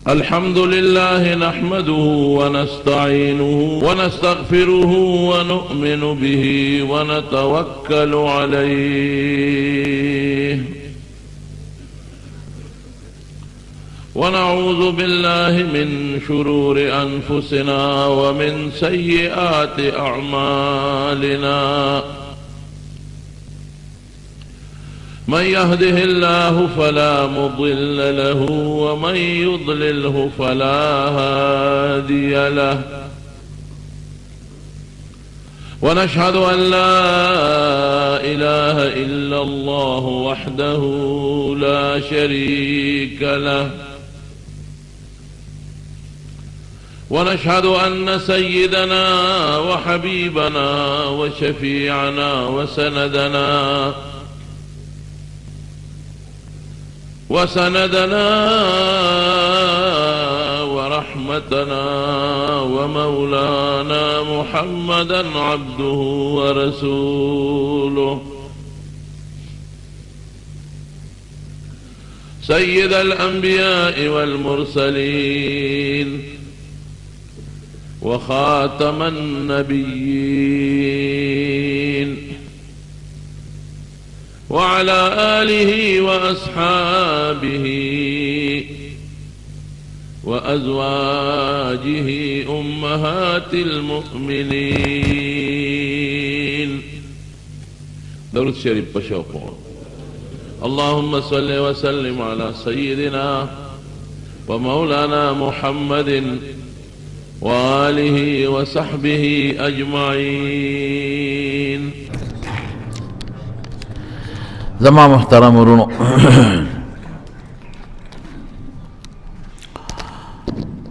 الحمد لله نحمده ونستعينه ونستغفره ونؤمن به ونتوكل عليه ونعوذ بالله من شرور أنفسنا ومن سيئات أعمالنا من يهده الله فلا مضل له ومن يضلله فلا هادي له ونشهد أن لا إله إلا الله وحده لا شريك له ونشهد أن سيدنا وحبيبنا وشفيعنا وسندنا ورحمتنا ومولانا محمدا عبده ورسوله سيد الأنبياء والمرسلين وخاتم النبيين وعلى آله وأصحابه وأزواجه أمهات المؤمنين. درود شريف بشوقه. اللهم صل وسلم على سيدنا ومولانا محمد وآله وصحبه أجمعين. زما محترم ورونو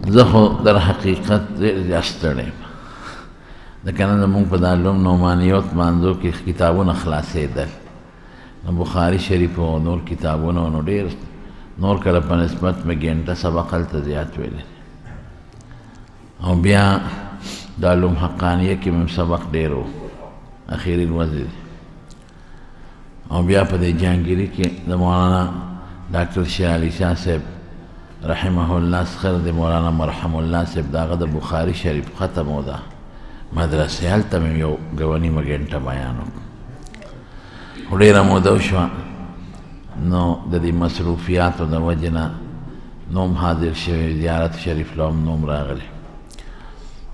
زخو در حقیقت زیر ستړی د کنه زمونږ په دارالعلوم نعمانیوت مانځو کې کتابونه خلاصېدل نو بخاري شریف او نور کتابونه نو ډېر نور کله په نسبت مې ګنټه سبق هلته زیات ویلی او بیا دارالعلوم حقانیه کې مې سبق ډېر و اخیري ورځې او بیا په دې جهانګیري کې د مولانا ډاکټر شیر علي شاه صاحب رحمه الله څخه د مولانا مرحم الله صاحب د هغه د بخاري شریف ختم و ده مدرسې هلته مې یو ګونیمه ګنټه بیان وکړ خو ډېره موده وشوه نو د دې مصروفیاتو د وجې نه نوم حاضر شوی زیارت شریف له هم نوم راغلی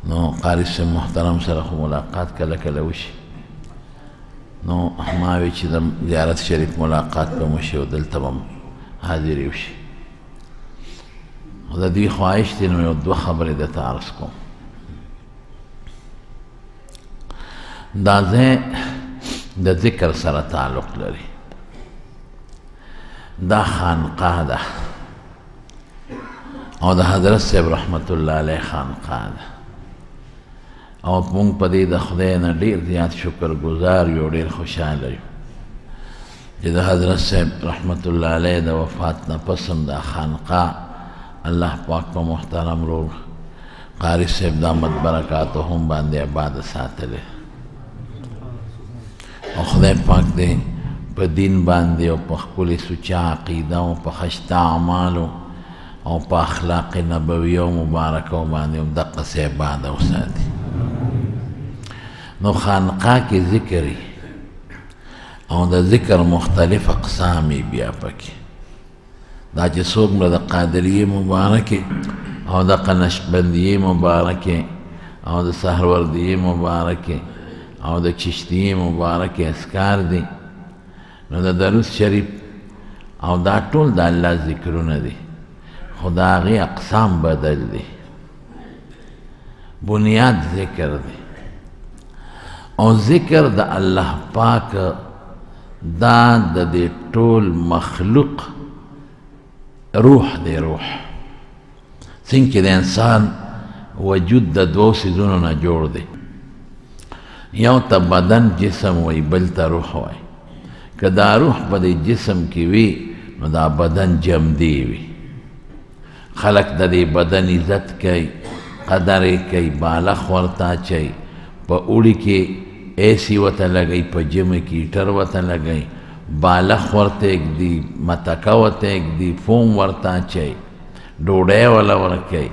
نو قاري صاحب محترم سره خو ملاقات کله کله وشي نو ما وی چې د زیارت شریف ملاقات به وشي او دلته به حاضرې وشي خو د دوی خواهش دی نو یو دوه خبرې درته عرض کوم دا ځای د ذکر سره تعلق لري دا خانقاه ده او د حضرت صاحب رحمت الله علیه خانقاه ده او مونږ په دې د خدای نه ډېر زیات شکر ګزار یو ډېر خوشحاله یو چې د حضرت صاحب رحمت الله علیه د وفات نه پس هم دا خانقاه الله پاک په محترم رور قاري صاحب دامت برکاتو هم باندې آباد ساتلی او خدای پاک دې په دین باندې او په خپلې سوچه عقیده او په خشته اعمالو او په اخلاق نبویه او مبارکو باندې هم دقسې آباده وساتي نو خانقاه کې ذکري او د ذکر مختلف اقسامي بیا پکې دا چې څوک مړه د قادریې مبارکې او د نقشبندیې مبارکې او د سهروردیې مبارکې او د چشتیې مبارکې اذکار دي نو د درود شریف او دا ټول د الله ذکرونه دي خو د هغې اقسام بدل دي بنیاد ذکر دی او ذکر د الله پاک دا د دې ټول مخلوق روح دی روح څنګه چې د انسان وجود د دوو څیزونو نه جوړ دی یو ته بدن جسم وی بل ته روح وی که دا روح په دې جسم کې وي نو دا بدن جمدی وي خلق د دې بدن عزت کوي قدر یې کوي بالغ ورته اچوي په اوړي کې ایسی ورته لګوي په ژمي کې هیټر ورته لګوي بالغ ورته اږدي متکه ورته اږدي فوم ورته اچوي ډوډۍ ولا ورکوي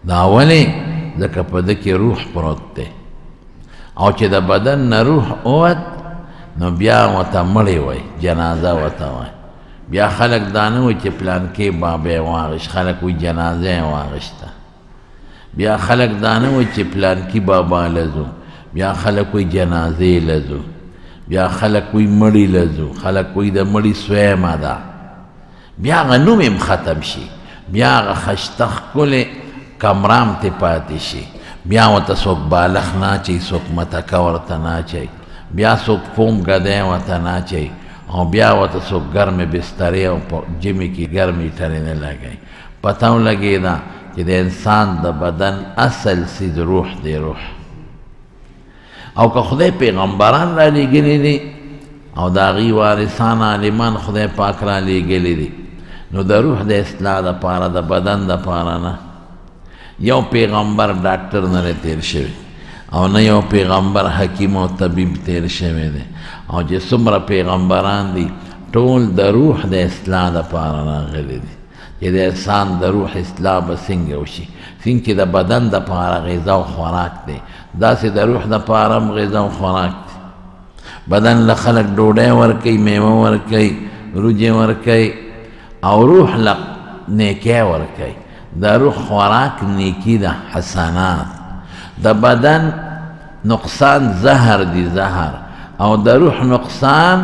دا ولې ځکه په ده کې روح پروت دی او چې د بدن نه روح اوت نو بیا ورته مړی وایي جنازه ورته وایي بیا خلک دا نه وایي چې پلانکې بابا یې واغېشت خلک وایي جنازه یې واغېشته بیا خلک دا نه وایي چې پلانکي بابا لزو بیا خلک وایي جنازې لزو بیا خلک وایي مړی لزو خلک وایي د مړي سویمه ده بیا هغه نوم هم ختم شي بیا هغه خشته ښکلې کمرام ته پاتې شي بیا ورته څوک بالښ نه اچوي څوک متکه ورته نه اچوي بیا څوک فوم ګدی ورته نه اچوي او بیا ورته څوک ګرمې بسترې او په ژمي کې ګرمې ټرې نه لګوي پته ولګېده چې د انسان د بدن اصل څیز روح دی روح او که خدای پیغمبران را لېږلي دي او د هغوی وارثان عالمان خدای پاک را لېږلي دي نو د روح د اصلاح دپاره د بدن دپاره نه یو پیغمبر ډاکټر نه دی تیر شوی او نه یو پیغمبر حکیم او طبیب تیر شوی دی او چې څومره پیغمبران دي ټول د روح د اصلاح دپاره راغلي دي چې د انسان د روح اصلاح به څنګه وشي څنګه چې د بدن دپاره غذا او خوراک دی داسې د روح دپاره هم غذا او خوراک دی بدن له خلک ډوډۍ ورکوي میوه ورکوي روجې ورکوي او روح له نیکۍ ورکوي د روح خوراک نیکی ده حسنات د بدن نقصان زهر دی زهر او د روح نقصان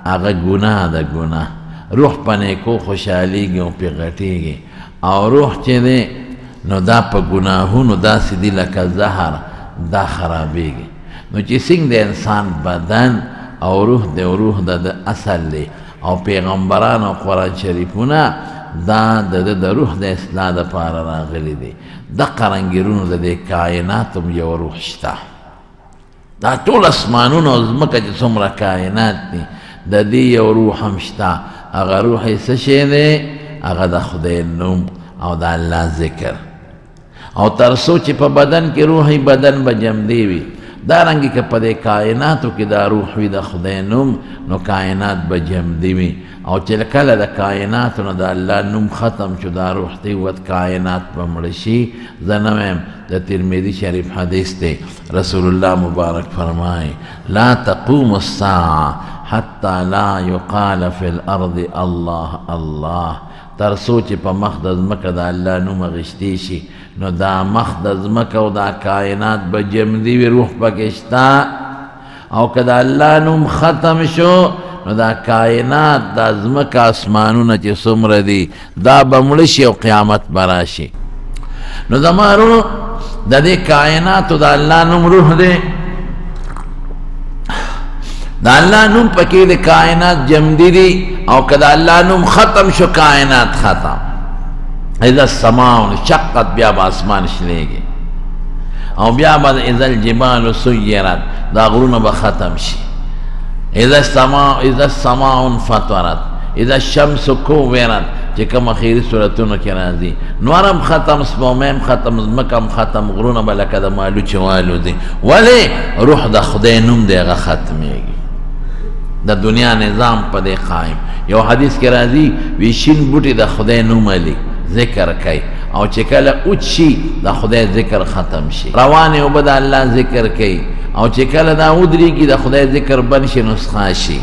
هغه ګناه ده ګناه روح په نیکو خوشحالیږي او پې غټېږي او روح چې دی نو دا په ګناهونو داسې دي لکه زهر دا خرابېږي نو چې څنګه د انسان بدن او روح دی او روح د اصل دی او پیغمبران او قرآن شریفونه دا د روح د اصلاح دپاره راغلي دي دقه رنګیرونو د دې کائنات هم یو روح شته دا ټول اسمانونه او ځمکه چې څومره کائنات دي د دې یو روح هم شته هغه روح یې څه شی دی هغه د خدای نوم او د الله ذکر او تر څو چې په بدن کې روح بدن به جمدی وي دارنګې که په دې کائناتو کې دا روح وي د خدای نوم نو کائنات به جمدی وي او چې کله د کائناتو نه د الله نوم ختم شو دا روح ته وت کائنات به مړه شي زه نه وایم د ترمذي شریف حدیث دی رسول الله مبارک فرمایي لا تقوم الساعه حتى لا يقال في الارض الله الله تر څو چې په مخ د ځمکه د الله نوم اخیستی شي نو دا مخ د ځمکه او دا کائنات به جمدي وي روح پکې شته او که د الله نوم ختم شو نو دا کائنات دا ځمکه اسمانونه چې څومره دي دا به مړه شي او قیامت به راشي نو زما ورونو د دې کائناتو د الله نوم روح دی د الله نوم پکې د کائنات جمدي دي او که د الله نوم ختم شو کائنات ختم اذا السماء انشقت بیا به اسمان شلیږي او بیا به اذا الجبال سیرت دا غرونه به ختم شي اذا السماء انفطرت اذا الشمس كورت چې کوم اخیری صورتونو کې راځي نور هم ختم سپوږمۍ هم ختم ځمکه هم ختم غرونه به لکه د مالو چې والوځي ولې روح د خدای نوم دی هغه ختمیږي د دنیا نظام په دې قایم یو حدیث کې راځي وی شین بوټي د خدای نوم علی ذکر کوي او چې کله اوچ شي د خدای ذکر ختم شي روانې اوبه د الله ذکر کوي او چې کله دا ودرېږي د خدای ذکر بند شي نسخه شي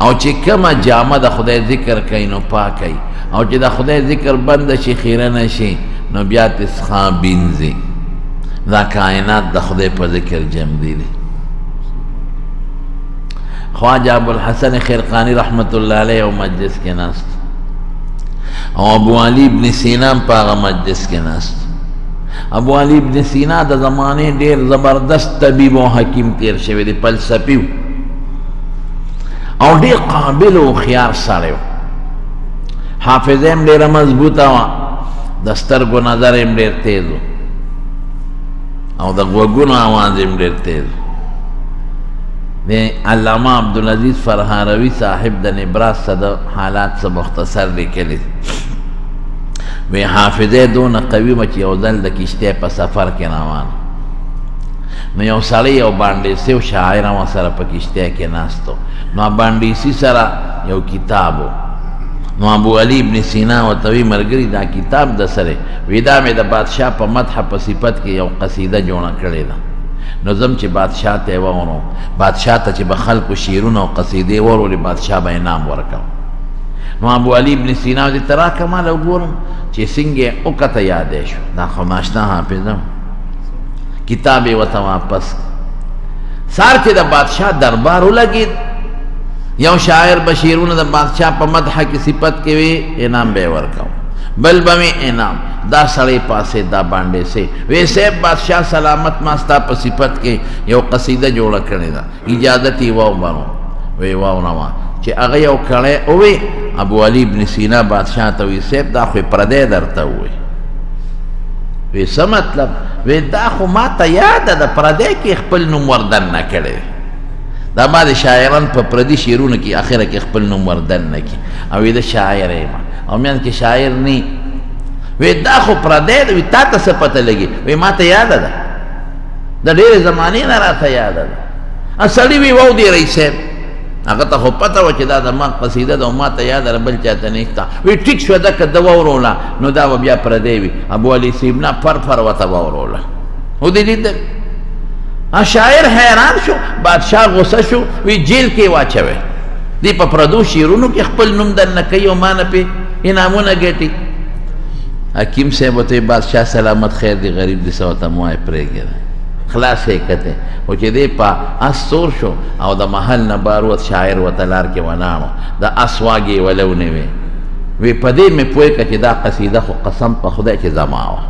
او چې کومه جامه د خدای ذکر کوي نو پاکوي او چې د خدای ذکر بند شي خیره نه شي نو بیا تسخه بینځي دا کائنات د خدای په ذکر جمدي دي خواجه ابوالحسن خرقانی رحمت الله علیه او مجلس کې ناست او ابو علی ابن سینا په هغه مجلس کې ناست ابو علی ابن سینا د زمانې ډیر زبردست طبیب او حکیم تیر شوی دی فلسفي او ډیر قابل او خيار سره حافظه هم ډیره مضبوطه وه د سترګو نظر هم ډیر تیز او د غوږونو اواز هم ډیر تیز د علامه عبدالعزیز فرهاروی صاحب د نبراس څخه د حالات څه مختصر لیکلي وی حافظه دونه قوي وه چې یو ځل د کشتۍ په سفر کې روان نو یو سړی یو بانډیسي او شاعر ورسره په کشتۍ کې ناست و نو بانډیسي سره یو کتاب و نو ابو علی ابن سینا ورته وی ملګري دا کتاب د سره وی دا مې د بادشاه په مدح په صفت کې یو قصیده جوړه کړې ده نو زم چې بادشاه ته وونو بادشاه ته چې به خلکو شعرونه او قصیدې ورولې بادشاه به انعام ورکړ نو ابو علی ابن سینا دې ترا کمال وګورم چې څنګه او کته یادې شو دا خو ناشنا حافظم کتاب یې ورته واپس سار چې د بادشاه دربار ولګېد یو شاعر بشیرونه د بادشاه په مدح کې صفت کې وی انعام به ورکاو بل به انعام دا سړی پاسې دا باندې سي وی صاحب بادشاه سلامت ماستا په صفت کې یو قصیده جوړه کړې ده اجازت یې واو بانو وی واو نوا چې هغه یو کړی او وی ابو علی ابن سینا بادشاه ته وی صاحب دا خو پردې درته وی وی څه مطلب وی دا خو ما ته یاد ده پردې کې خپل نوم وردن نه کړی دا بعد شاعران په پردي شعرونو کې اخره کې خپل نوم وردن نه کی او وی د شاعر یم او میان کې شاعر نی وی دا خو پردې وی تا ته څه پته لګي وی ما ته یاد ده د ډېرې زمانې نه راته یاد ده اصلي وی وو دی رئیس هغه ته خو پته و چې دا د ما قصیده ده او ما ته یاد ده بل چاته نشته وی ټیک شو ده که ده ووروله نو دا به بیا پردې وي ابو علي صاحب نه پر ورته ووروله و دې لیدل شاعر حیران شو بادشاہ غصه شو وی جیل کې واچوي دی په پردو شعرونو کې خپل نوم دننه کوي او ما نه پې انعامونه ګټي حکیم صاحب ورته بادشاہ سلامت خیر دی غریب دی څه ورته موایې پرېږده خلاص یې کته او چې دی په اس سور شو او د محل نه بار وت شاعر ورته لار کې وناړو د اس واګې ولونې وې وی په دې مې پوه کړه چې دا قصیده خو قسم په خدای چې زما وه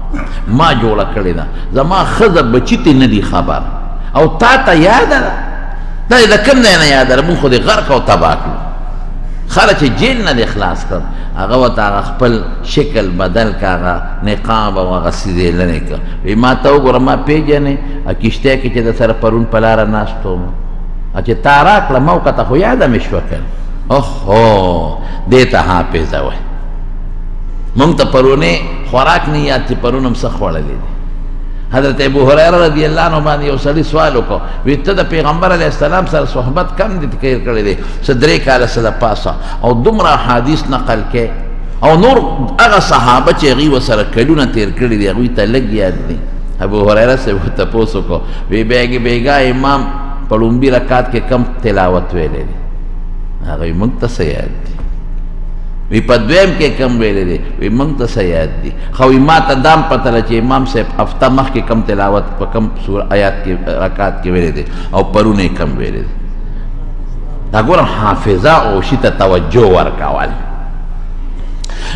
ما جوړه کړې ده زما ښځه بچي ته نه دي خبر او تا ته یاده ده دا د کوم ځای نه یاده ده مونږ خو دې غرق او تباه کړو خله چې جیل نه دې خلاص کړ هغه ورته هغه خپل شکل بدل که هغه نقاب او هغه څیزې لرې کړه وی ما ته وګوره ما پېژنې کشتۍ کې چې د سره پرون په لاره ناست وم چې تا راکړه ما وکته خو یاده مې شوه که اوهو دې ته حافظه وایي مونږ ته پرونې خوراک نه یاد چې پرون هم څه خوړلی دی حضرت ابو هريره رضی الله عنه باندې یو سړي سوال وکړو وی ته د پیغمبر علیه السلام سره صحبت کم دې تیر کړی دی څه 3 کاله څه د پاسه او دومره حدیث نقل کې او نور هغه صحابه چې هغوی ورسره کلونه تیر کړي دي هغوی ته لږ یاد دي ابو هريره صاحب ورته تپوس وکړو وی بیګا امام په لومبي رکعت کې کم تلاوت ویلی دی هغوی موږ ته څه یاد دي وی په دویم کې کم ویلی دی وی موږ ته څه یاد دي خو وی ما ته دام پته ده چې امام صاحب هفته مخکې کم تلاوت په کم آیات کې رکعت کې ویلی دی او پرونه یې کم ویلی دی دا ګورم حافظه او شي ته توجه ورکول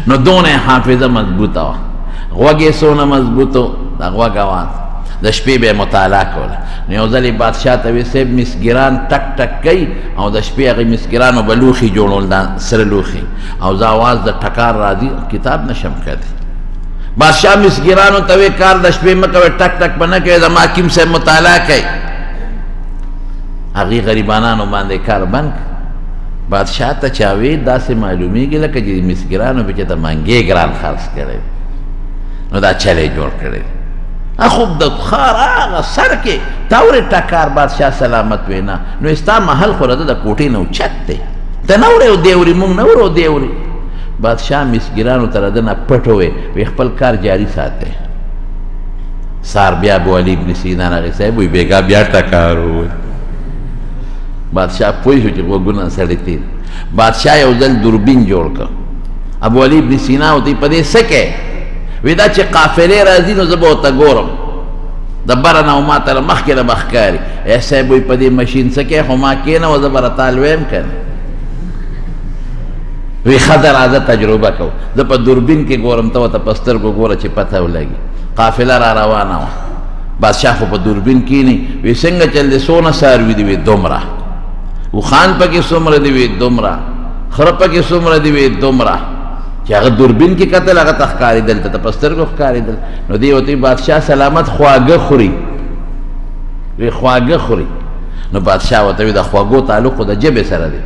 نو دونه حافظه مضبوطه وه غوږ یې څونه مضبوطو د غوږ اواز د شپې به یې مطالعه کوله نو یو ځل یې بادشاه ته وی صاحب مسګران ټک ټک کوي او د شپې هغې مسګرانو به لوښي جوړول دا سره لوښي او زه اواز د ټکار راځي کتاب نشم کولی بادشاه مسګرانو ته وی کار د شپې مه کوئ ټک ټک به نه کوئ زما حکیم صاحب مطالعه کوي هغې غریبانانو باندې کار بند بادشاه ته چا وی داسې معلومیږي لکه چې مسګرانو به چې ته منګې ګران خرڅ کړی نو دا چل یې جوړ کړی خوب د خار هغه سر کې تورې ټکار بادشاه سلامت وینا نو ستا محل خو د کوټې نه اوچت دی ته نه وړې او دیوري مونږ نه وړو دیوري بادشاه مسګرانو ته د نه پټ وی خپل کار جاري ساتي سار بیا ابو علي ابن سینا راغی صاحب وی بیګا بیا ټکار ووی بادشاه پوه شو چې غوږونه سړی تیر بادشاه یو ځل دوربین جوړ کړ ابو علي ابن سینا ورته په دې څه کې وی دا چې قافلې راځي نو زه به ورته ګورم د بره نه او ما ته مخکې نه به ښکاري ای صاحب وایي په دې مشین څه کې خو ما کښېنوه زه به راته لویم که نه وی ښه ده راځه تجربه کوو زه په دوربین کې ګورم ته ورته په سترګو ګوره چې پته ولګي قافله را روانه وه بادشاه خو په دوربین کښېني وی څنګه چل دی څونه څاروي دي وی دومره اوښان پکې څومره دي وی دومره خره پکې څومره دي وی دومره چې هغه دوربین کې کتل هغه ته ښکارېدل ته په سترګو ښکارېدل نو دی ورته بادشاه سلامت خواږه خوري وی خواږه خوري نو بادشاه ورته وی د خواږو تعلق خو د ژبې سره دی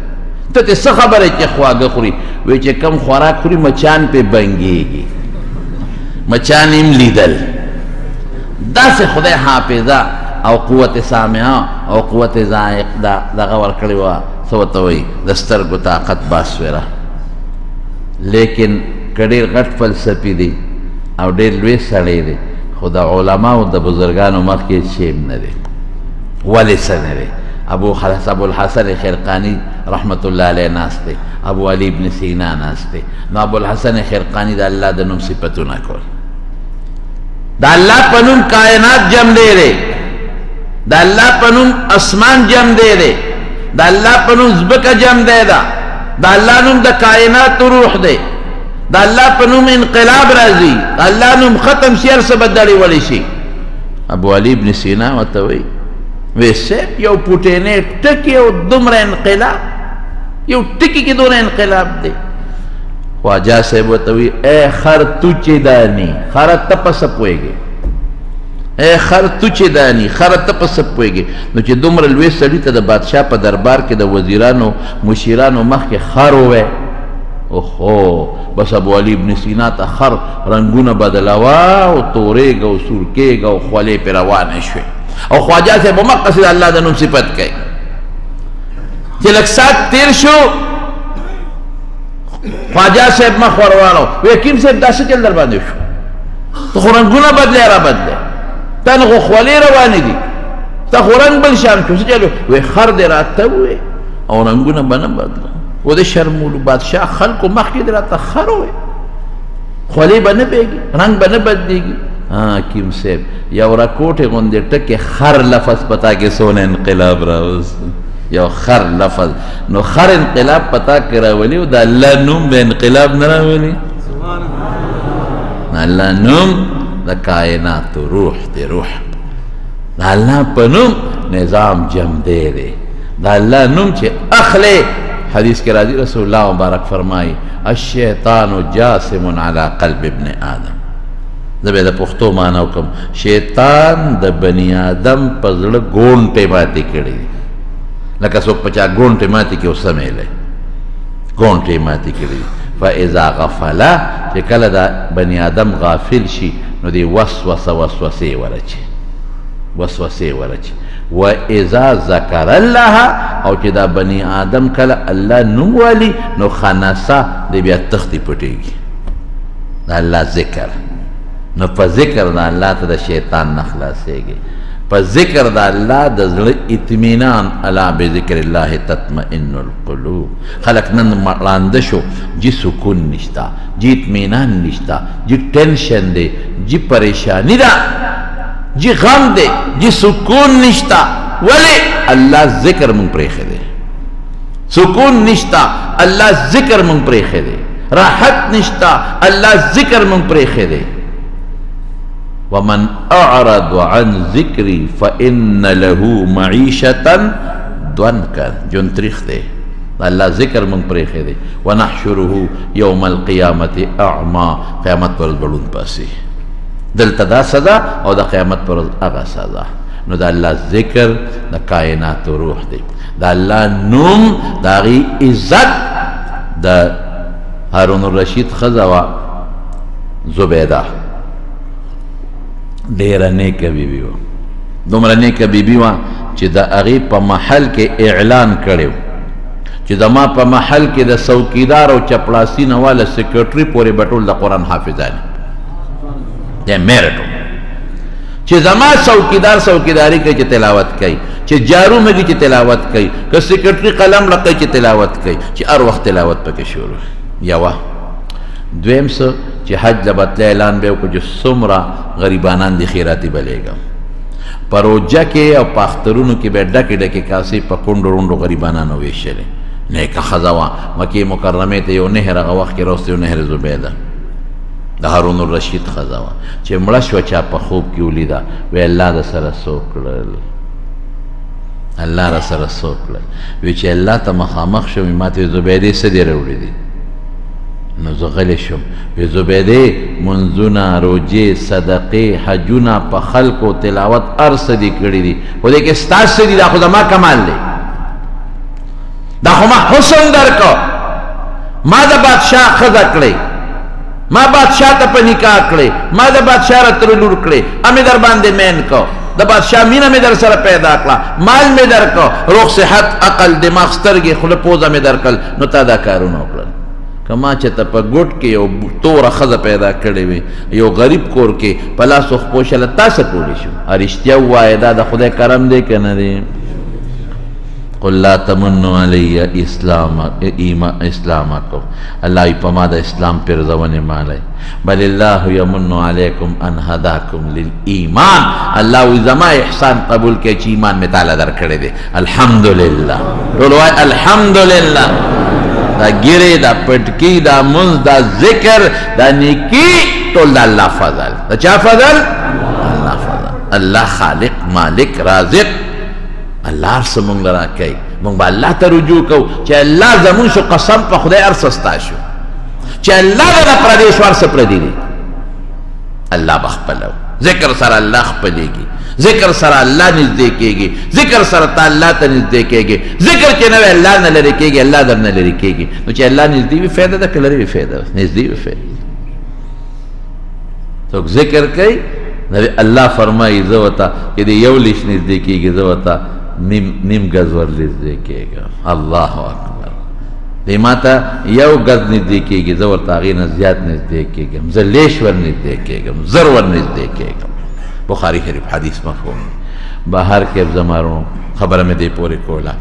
ته ته څه خبره چې خواږه خوري وی چې کم خوراک خوري مچان پې بنګېږي مچان یې لیدل داسې خدای حافظه او قوت سامعه او قوت ذائق دغه ورکړې وه څه ورته وایي د سترګو طاقت باسویره لیکن که ډېر غټ فلسفي دی او ډېر لوی سړی دی خو د علماو د بزرګانو مخکې شیم نه دی. ولې څه نه دی؟ ابو الحسن خرقانی رحمت الله علیه ناست دی، ابو علی ابن سینا ناست دی. نو ابو الحسن خرقانی د الله د نوم صفتونه کول، د الله په نوم کائنات جمع دی، د الله په نوم اسمان جمع دی، د الله په نوم ځمکه جمع دی، د الله نوم د کائنات روح دی، د الله په نوم انقلاب راځي، د الله نوم ختم شي، هر څه بدلې ولی شي. ابو علی ابن سینا ورته وایي وی صاحب یو پوټینې ټکي او دومره انقلاب، یو ټکي کې دومره انقلاب دی. خواجه صاحب ورته وایي ای خر تو چې داني خره ته په څه پوهېږې، ای خر تو چې داني خره ته په څه پوهېږې. نو چې دومره لوی سړي ته د بادشاه په دربار کې د وزیرانو مشیرانو مخکې خر ووی، اوهو بس ابو علی ابن سینا ته خر رنګونه بدلوا او تورېږه او سورکېږه او خولې پرې روانې شوې. او خواجه صاحب مقصد الله د نوم صفت کوي. چې لږ ساعت تیر شو خواجه صاحب مخ ورواړو، وی حکیم صاحب دا څه چل در باندې شو؟ ته خو رنګونه بدلې را بدلې، تا نه خو خولې روانې دي، تا خو رنګ بل شان شو، څه چل؟ وی خر دې راته ووی او رنګونه به نه بدله. و د شرمولو بادشاه خلکو مخکې دې راته خر ووی، خولې به نه بیږي، رنګ به نه بدلېږي. حکیم صاحب یو راکوټې غوندې ټکې خر لفظ پتا کې څونه انقلاب راوست، یو خر لفظ. نو خر انقلاب پتا کې راولي او د الله نوم به انقلاب نه راولي. الله نوم د کائنات روح دی، روح د الله په نوم نظام جمع دی، د الله نوم چې اخلي. حدیث کې راځي رسول الله مبارک فرمایي الشیطان جاسم علی قلب ابن آدم. زه به د پښتو معنا وکړم، شیطان د بني آدم په زړه ګونټې ماتې کړي، لکه څوک په چا ګونټې ماتې کړي اوس سمیلی ګونټې ماتې کړي. فاذا غفله چې کله د بني آدم غافل شي نو دی وسوسې ورچي، وسوسې ورچي. و اذا ذکر الله او چې دا بني آدم کله الله نوم والي نو خنسه دی بیا تختی پټېږي د الله ذکر. نو په ذکر د الله ته د شیطان نه خلاصېږي، په ذکر د الله د زړه اطمینان. الا بذکر الله تطمئن القلوب. خلق نن ړانده شو، جی سکون نشتا، جی اطمینان نشتا، جی ټینشن دی، جی پریشانی ده، جی غم دی، جی سکون نشتا. ولی الله ذکر مونږ پرېښی دی. سکون نشتا، الله ذکر مونږ پرېښی دی. راحت نشتا، الله ذکر مونږ پرېښی دی. ومن اعرض عن ذکری فان له معیشة ضنکا. جون تریخ دی، الله ذکر مونږ پرېښی دی. ونحشره یوم القیامة اعما. قیامت پر ورځ بړوند پاسي، دلته دا سزا او د قیامت پر ورځ هغه سزا. نو د الله ذکر د کائنات روح دی، د الله نوم د هغې عزت. د هارون الرشید ښځه وه زبیده، ډیره نیکه بیبي وه، دومره نیکه بیبي وه چې د هغې په محل کې اعلان کړی چې زما په محل کې د څوکیدار او چپړاسي نه واله سیکرټري پورې به ټول د قرآن حافظان دی میرټو، چې زما څوکیدار څوکیداري کوي چې تلاوت کوي، چې جارو مګي چې تلاوت کوي، که سیکرټري قلم لقوي چې تلاوت کوي، چې هر وخت تلاوت پکې شروع. یوه دویم څه چې حج له بتله اعلان به وکړو چې څومره غریبانان دي خیراتي به لېږم. په روجه کې او په اخترونو کې به ډکې ډکې کاسې په کونډو رونډو غریبانانو ویشلې. نیکه ښځه وه، مکې مکرمې ته یو نهر هغه وخت کې راوسته، یو نهر زبیده د هارون الرشید ښځه وه چې مړه شوه، چا په خوب کې ولیده، وی الله د سره څه وکړل، الله را سره څه وکړل. وی چې الله ته مخامخ شوم، ما ته زبیدې څه دې راوړي دي؟ نو زه غلی شم، وی زبیدې منځونه، روجې، صدقې، حجونه په خلکو تلاوت هر څه دې کړي دي، خو دې کې ستا څه دي؟ دا خو زما کمال دی، دا خو ما حسن درکو، ما د بادشاه ښځه کړې، ما بادشاہ ته په نکاح کړې، ما د بادشاہ را تر لور کړې، امې در باندې مین کو، د بادشاہ مینه مې در سره پیدا کړه، مال مې درکو، روغ صحت، عقل، دماغ، سترګې، خوله، پوزه مې درکړل، نو تا دا کارونه وکړل. کما چې ته په ګوټ کې یو توره ښځه پیدا کړې وي یو غریب کور کې په لاس وخپوشله تاسو کولی شو رښتیا ووایه دا د خدای کرم دی که نه دی قل لا تمنوا علی اسلامکم الله وی په ما د اسلام پرزونې مالی بل الله یمن علیکم ان هداکم للایمان الله وی زما احسان قبول کړئ چې ایمان مې تعالی درکړی دی الحمدلله ټول وایي الحمدلله دا ګیرې دا پټکي دا منځ دا ذکر دا نیکي ټول د الله فضل د چا فضل الله فضل الله خالق مالک رازق الله هر څه موږ له راکوي موږ به الله ته رجوع کوو چې الله زمونږ شو قسم په خدای هر څه ستا شو چې الله دغه پردی شو هر څه پردي دي الله به خپلو ذکر سره الله خپلېږي ذکر سره الله نږدې کېږي ذکر سره ته الله ته نږدې کېږي ذکر چې نه وي الله نه لرې کېږي الله در نه لرې کېږي نو چې الله نږدې وي فایده ده که لرې وي فایده نږدې وي فایده څوک ذکر کوي الله فرمایي زه ورته چې د یو لیش نږدې کېږي زه ورته نیم گز ور نږدې کېږم الله اکبر دی ما ته یو گز نږدې کېږي زه ورته هغې نه زیات نږدې کېږم زه لیش ور نږدې کېږم زر ور نږدې کېږم بخاری شریف حدیث مفهوم بهر کې زمارو خبره مې دې پورې کوله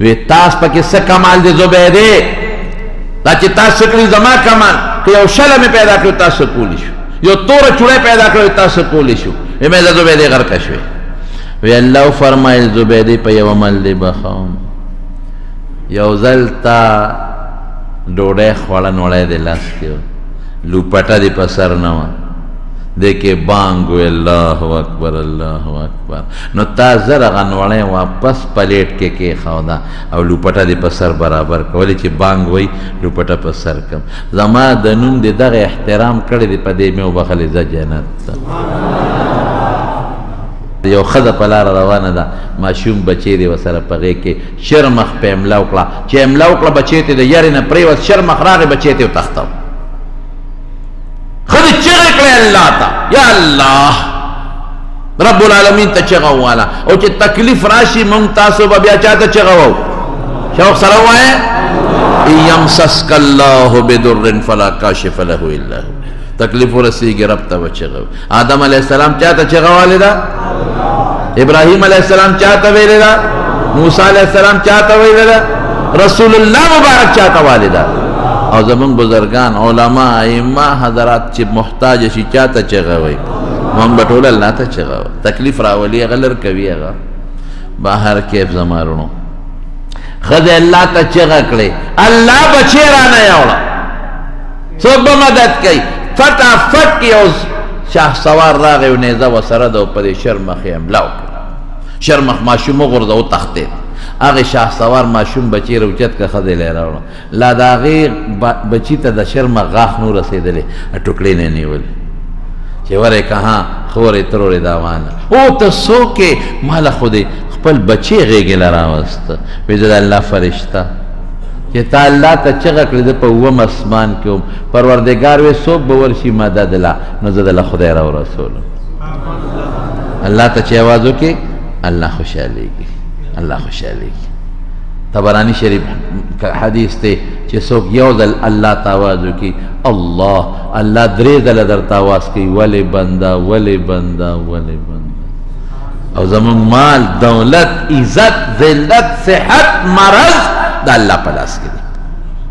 وی تاس پکې څه کمال دی زبیدې دا چې تاسو کړي زما کمال که یو شله مې پیدا کړو تاسو کولی شو یو توره چوړی پیدا کړو تاسو کولی شو وی مې د زبیدې غرقه شوې وی الله فرمایل زبیدې په یو عمل دی بخوم یو ځل تا ډوډۍ خوړه نوړی دی لاس کې لوپټه دی په سر نه وه دیکھے بانگ ہوئے اللہ اکبر نو تا زر غنوڑے واپس پلیٹ کے خوادا او لوپٹا دی پسر برابر کولی چی بانگ ہوئی لوپٹا پسر کم زما دنون دی دغ احترام کردی دی پا دی میں بخلی زا جنت یو خد پلار روانه دا ماشوم بچی دی وسر پغی کې شرمخ په املا وکړه چې املا وکړه بچی ته د یاري نه پریوت شرمخ راغی بچی ته تختو خدای چغه کړی الله ته یا الله رب العالمین ته چغه والا او چې تکلیف راشي مونږ تاسو به بیا چاته چغه وو شوق سره وایي یمسسک الله بدر فلا کاشف له الا هو تکلیف ورسیږي رب ته وچغه آدم علیه السلام چاته چغه والدا ابراهیم علیه السلام چاته ویلدا موسی علیه السلام چاته ویلدا رسول الله مبارک چاته والدا او زمون بزرگان علماء ائمه حضرات چې محتاج شي چاته چغه وي مونږ به ټول الله ته چغه تکلیف راولي غلر کوي هغه بهر کې زمارونو خدای الله ته چغه کړي الله بچی را نه یوړه څوک به مدد کوي فټافټ کې اوس شاه سوار راغی او نیزه وسره د په شرمخ املا شرمخ ماشوم غرزه او تختید هغه شاه سوار ماشوم بچی روچت کا خدای لراوړه لا دا هغه بچی ته د شرمخ غاښ نور رسیدلې ټوکړې نه نیول چې وره کها خورې ترورې داوانه او ته سوکې مال خودي خپل بچی غېږې لراوست وې د الله فرشتہ چې تا الله ته چغه کړې ده په اووم اسمان کې پروردګار وې څوک به ورشي مدد له نو زه د خدای را رسول الله ته چې आवाज وکړي الله خوشاليږي الله خوشاليږي طبرانی شریف حدیث ته چې څوک یو ځل الله ته आवाज وکړي الله الله درې ځله درته आवाज کوي ولې بنده ولې بنده ولې بنده او زمون مال دولت عزت ذلت صحت مرض دا الله په لاس کې دی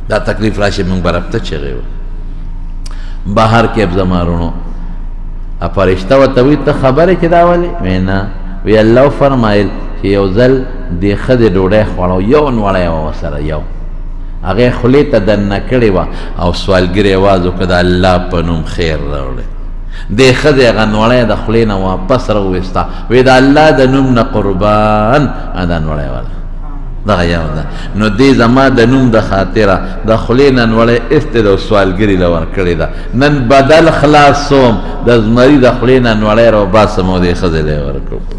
دا تکلیف راشي موږ به رب ته چغې وو بهر کې زمارونو فرشته ورته وایي ته خبرې چې دا ولې وایي نه وی الله فرمایل چې یو ځل دې ښځې ډوډۍ خوړو یو نوړی وه ورسره یو هغې خولې ته دننه کړې وه او سوالګرې اواز وکړه د الله په نوم خیر راوړی دې ښځې هغه نوړی د خولې نه واپس راوویسته وی د الله د نوم نه قربان دا نوړی والا دغه یو ده نو دې زما د نوم د خاطره د خولې نه نوړی ایستې ده او سوالګري له ورکړې ده نن بدل خلاصوم د زمري د خولې نه نوړی راوباسم او دې ښځې له یې ورکړم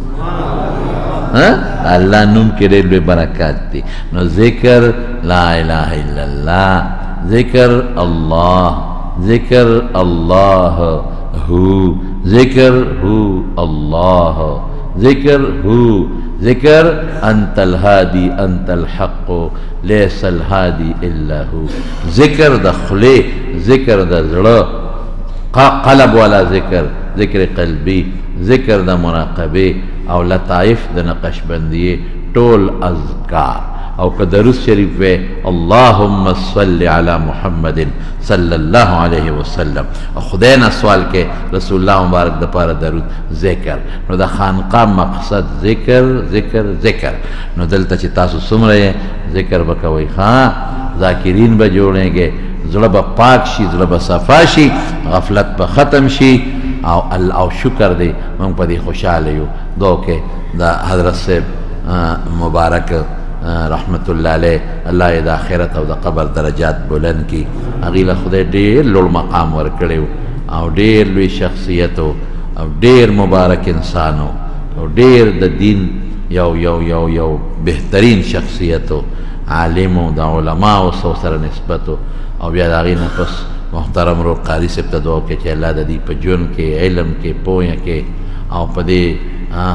الله نوم کې ډېر لوی برکات دي نو ذکر لا اله الا الله ذکر الله ذکر الله هو ذکر هو الله ذکر هو ذکر انت الهادي انت الحق لیس الهادی الا هو. ذکر د خلی، ذکر د زړه، قلب والا ذکر، ذکر قلبی، ذکر د مراقبه او لطائف د نقشبندیه، ټول اذکار. او که درود شریف وی اللهم صل علی محمد صلی الله علیه وسلم، او خدای نه سوال کې رسول الله مبارک د پاره درود ذکر. نو د خانقاه مقصد ذکر ذکر ذکر. نو دلته چې تاسو څومره ذکر وکوي، ها ذاکرین به جوړېږي، زړه به پاک شي، زړه به صفا شي، غفلت به ختم شي. او شکر دی موږ په دې خوشاله یو. دعا کې د حضرت صاحب مبارک رحمت الله علیه، الله یې د آخرت او د قبر درجات بلند کی. هغې له خدای ډېر لوړ مقام ورکړی او ډېر لوی شخصیت او ډېر مبارک انسان او ډېر د دین یو بهترین شخصیت او عالم او د علماو سره نسبت. او بیا د هغې نه پس محترم رو قاري صاحب ته دعا وکړي چې الله د دې په ژوند کې، علم کې، پوهه کې او په دې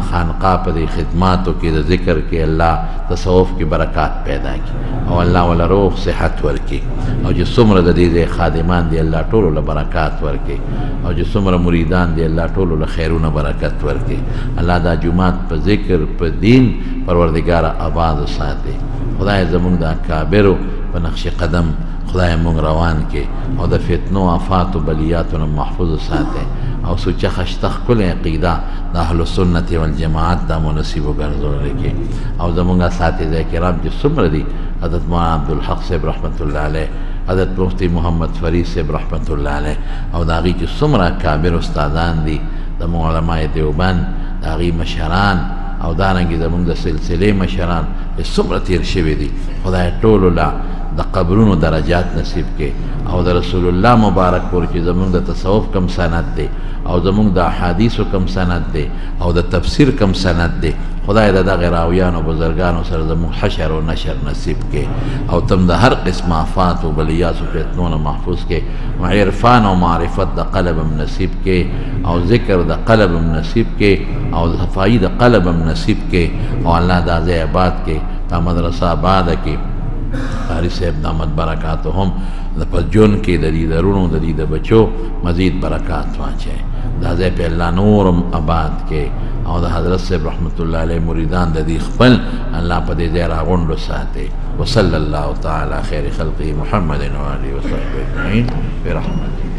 خانقاه په دې خدماتو کې د ذکر کې الله تصوف کې برکات پیدا کړي او الله ولا روح صحت ورکړي. او چې څومره د دې خادمان دي الله ټولو له برکات ورکړي، او چې څومره مریدان دي الله ټولو له خیرونه برکت ورکړي. الله دا جماعت په ذکر په دین پروردګار آباد ساتي. خدای زمونږ د اکابرو په نقش قدم خدای مونږ روان کې، او د فتنو آفات و بلیاتو نه محفوظ ساتي. او سوچه خشتخ کل عقیده د اهل سنت والجماعت دا منصیب وګرځولې کې. او زمونږ اساتذه کرام چې څومره دي، حضرت مولانا عبدالحق صاحب رحمت الله علیه، حضرت مفتی محمد فرید صاحب رحمت الله علیه، او د هغې چې څومره کابر استادان دي، زمونږ علماء دیوبند، د هغې مشران او دارنګې زمونږ د سلسلې مشران چې څومره تیر شوي دي، خدای ټولو له د قبرونو درجات نصیب کې. او د رسول الله مبارک پورې چې زمونږ د تصوف کم سند دی، او زمونږ د احادیثو کم سند دی، او د تفسیر کم سند دی، خدای د دغه راویانو بزرګانو سره زمونږ حشر او نشر نصیب کې. او تم د هر قسم آفات او بلیات او فتنو نه محفوظ کې، او عرفان او معرفت د قلب هم نصیب کې، او ذکر د قلب هم نصیب کې، او صفائی د قلب هم نصیب کې. او الله دا ځای آباد کې، دا مدرسه آباده کې، قاری صاحب دامت برکاتهم د په ژوند کې د دې درونو د دې د بچو مزید برکات واچوي. دا ځای په الله نورم آباد کې، او د حضرت صاحب رحمت الله علیه مریدان د دې خپل الله په دې ځای راغونډو ساتي. وصلی الله تعالی خیر خلقه محمد و آله و صحبه اجمعین برحمته.